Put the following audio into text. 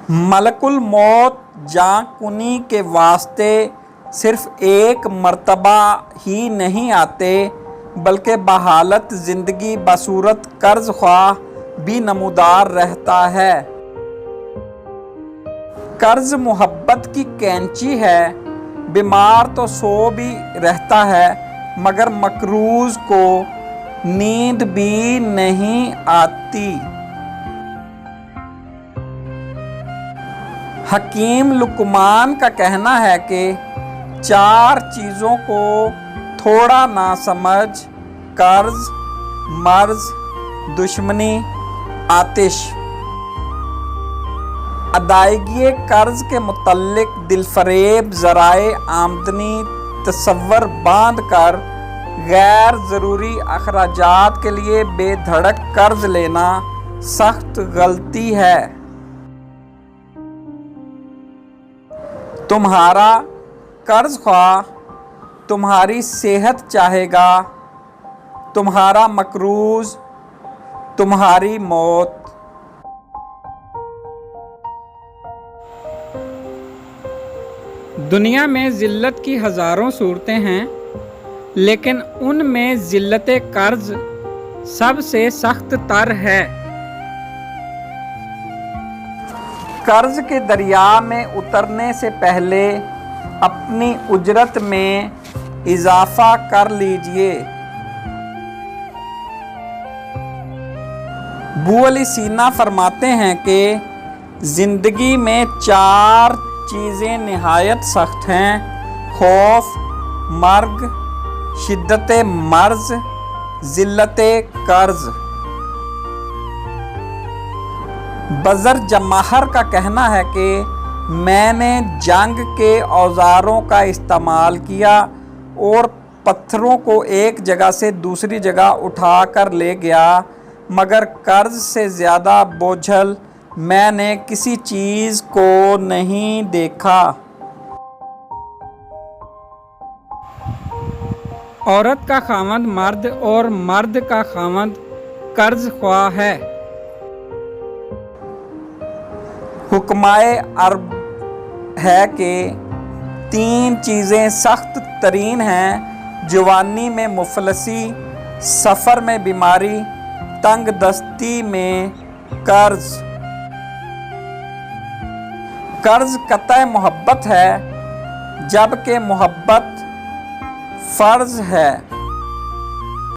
मलकुल मौत जाकुनी के वास्ते सिर्फ एक मर्तबा ही नहीं आते, बल्कि बहालत ज़िंदगी बसूरत कर्ज ख्वाह भी नमूदार रहता है। कर्ज मोहब्बत की कैंची है, बीमार तो सो भी रहता है, मगर मकरूज को नींद भी नहीं आती। हकीम लुकमान का कहना है कि 4 चीज़ों को थोड़ा ना समझ, कर्ज, मर्ज, दुश्मनी, आतिश। अदायगी कर्ज के मुतल्लिक दिलफरेब ज़राए आमदनी तसव्वुर बांध कर गैर ज़रूरी अखराजात के लिए बेधड़क कर्ज लेना सख्त गलती है। तुम्हारा कर्ज ख्वाह तुम्हारी सेहत चाहेगा, तुम्हारा मकरूज तुम्हारी मौत। दुनिया में ज़िल्लत की हज़ारों सूरतें हैं, लेकिन उनमें ज़िल्लत कर्ज सबसे सख्त तर है। कर्ज के दरिया में उतरने से पहले अपनी उजरत में इजाफा कर लीजिए। अबू अली सीना फरमाते हैं कि ज़िंदगी में 4 चीज़ें निहायत सख्त हैं: खौफ, मर्ग, शिद्दत मर्ज, ज़िल्लत कर्ज। बज़र जमाहर का कहना है कि मैंने जंग के औजारों का इस्तेमाल किया और पत्थरों को एक जगह से दूसरी जगह उठा कर ले गया, मगर कर्ज से ज़्यादा बोझल मैंने किसी चीज़ को नहीं देखा। औरत का खामद मर्द और मर्द का खामद कर्ज ख्वाह है। हुक्माए अरब है कि 3 चीज़ें सख्त तरीन हैं: जवानी में मुफलसी, सफ़र में बीमारी, तंग दस्ती में कर्ज। कर्ज कतई मोहब्बत है, जबकि मोहब्बत फ़र्ज है।